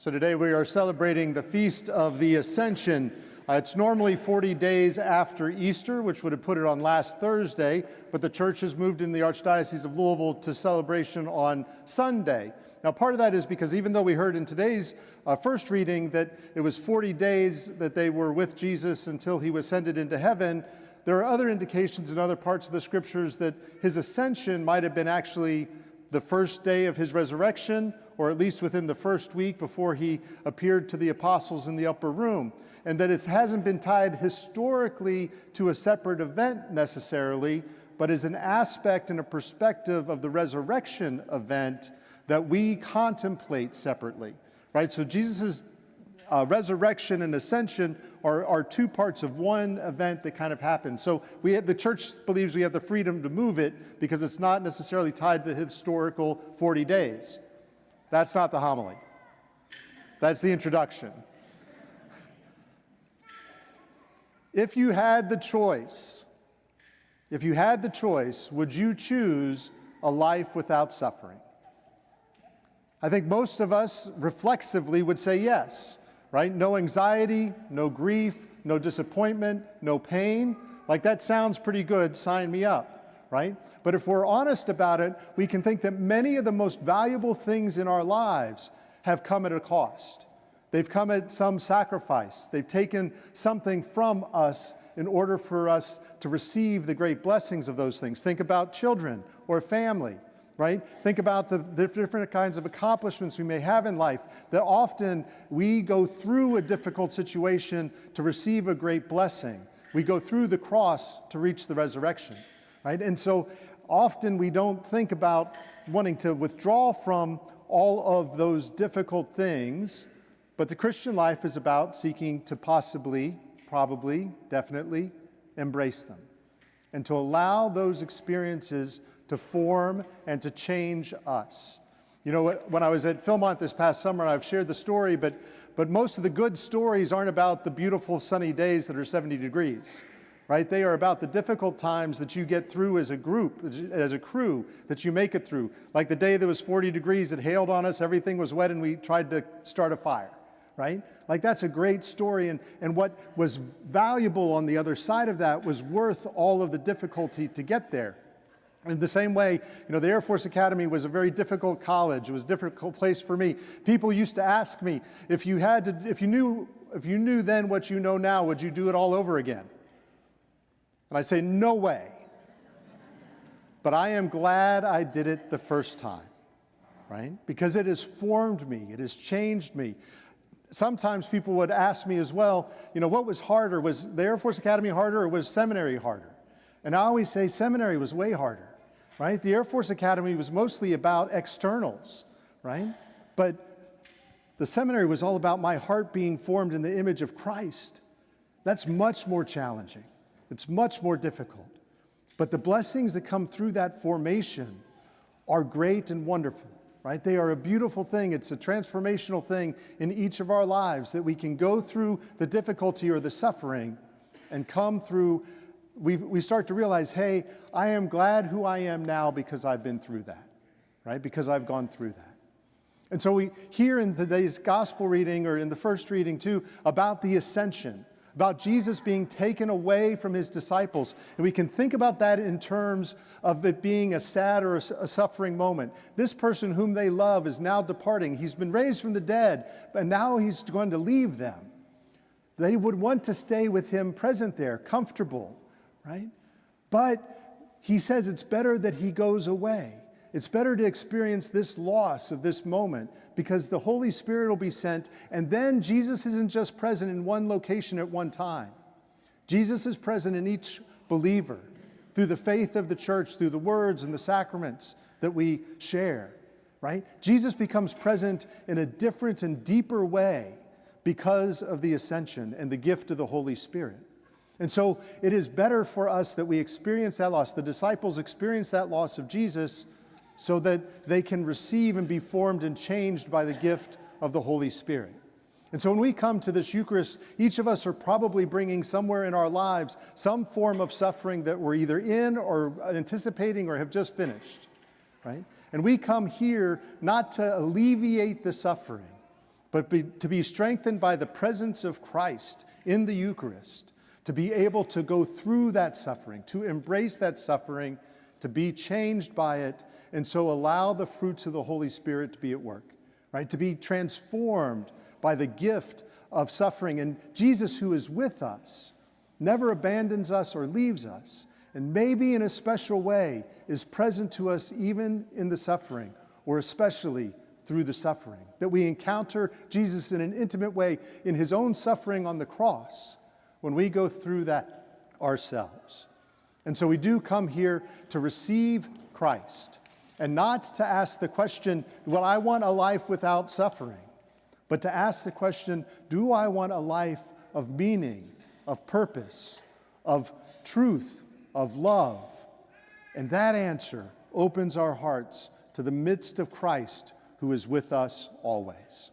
So today we are celebrating the Feast of the Ascension. It's normally 40 days after Easter, which would have put it on last Thursday, but the church has moved in the Archdiocese of Louisville to celebration on Sunday. Now, part of that is because even though we heard in today's first reading that it was 40 days that they were with Jesus until he was ascended into heaven, there are other indications in other parts of the scriptures that his ascension might have been actually the first day of his resurrection, or at least within the first week before he appeared to the apostles in the upper room, and that it hasn't been tied historically to a separate event necessarily, but is an aspect and a perspective of the resurrection event that we contemplate separately, right? So Jesus' resurrection and ascension are two parts of one event that kind of happened. So the church believes we have the freedom to move it because it's not necessarily tied to historical 40 days. That's not the homily. That's the introduction. If you had the choice, would you choose a life without suffering? I think most of us reflexively would say yes, right? No anxiety, no grief, no disappointment, no pain. Like, that sounds pretty good, sign me up, right? But if we're honest about it, we can think that many of the most valuable things in our lives have come at a cost. They've come at some sacrifice. They've taken something from us in order for us to receive the great blessings of those things. Think about children or family, right? Think about the different kinds of accomplishments we may have in life, that often we go through a difficult situation to receive a great blessing. We go through the cross to reach the resurrection, right? And so often we don't think about wanting to withdraw from all of those difficult things, but the Christian life is about seeking to possibly, probably, definitely embrace them and to allow those experiences to form and to change us. You know, when I was at Philmont this past summer, I've shared the story, but most of the good stories aren't about the beautiful sunny days that are 70 degrees, right? They are about the difficult times that you get through as a group, as a crew, that you make it through. Like the day that was 40 degrees, it hailed on us, everything was wet, and we tried to start a fire, right? Like, that's a great story, and what was valuable on the other side of that was worth all of the difficulty to get there. In the same way, you know, the Air Force Academy was a very difficult college. It was a difficult place for me. People used to ask me, if you knew then what you know now, would you do it all over again? And I say, no way. But I am glad I did it the first time, right? Because it has formed me. It has changed me. Sometimes people would ask me as well, you know, what was harder? Was the Air Force Academy harder, or was seminary harder? And I always say seminary was way harder, right? The Air Force Academy was mostly about externals, right? But the seminary was all about my heart being formed in the image of Christ. That's much more challenging. It's much more difficult. But the blessings that come through that formation are great and wonderful, right? They are a beautiful thing. It's a transformational thing in each of our lives, that we can go through the difficulty or the suffering and come through. We start to realize, hey, I am glad who I am now because I've been through that, right? Because I've gone through that. And so we hear in today's gospel reading, or in the first reading too, about the ascension, about Jesus being taken away from his disciples. And we can think about that in terms of it being a sad or a suffering moment. This person whom they love is now departing. He's been raised from the dead, and now he's going to leave them. They would want to stay with him present there, comfortable, right? But he says it's better that he goes away. It's better to experience this loss of this moment, because the Holy Spirit will be sent, and then Jesus isn't just present in one location at one time. Jesus is present in each believer through the faith of the church, through the words and the sacraments that we share, right? Jesus becomes present in a different and deeper way because of the ascension and the gift of the Holy Spirit. And so it is better for us that we experience that loss. The disciples experience that loss of Jesus so that they can receive and be formed and changed by the gift of the Holy Spirit. And so when we come to this Eucharist, each of us are probably bringing somewhere in our lives some form of suffering that we're either in or anticipating or have just finished, right? And we come here not to alleviate the suffering, but to be strengthened by the presence of Christ in the Eucharist, to be able to go through that suffering, to embrace that suffering, to be changed by it, and so allow the fruits of the Holy Spirit to be at work, right? To be transformed by the gift of suffering. And Jesus, who is with us, never abandons us or leaves us, and maybe in a special way is present to us even in the suffering, or especially through the suffering. That we encounter Jesus in an intimate way in his own suffering on the cross when we go through that ourselves. And so we do come here to receive Christ and not to ask the question, well, I want a life without suffering, but to ask the question, do I want a life of meaning, of purpose, of truth, of love? And that answer opens our hearts to the midst of Christ, who is with us always.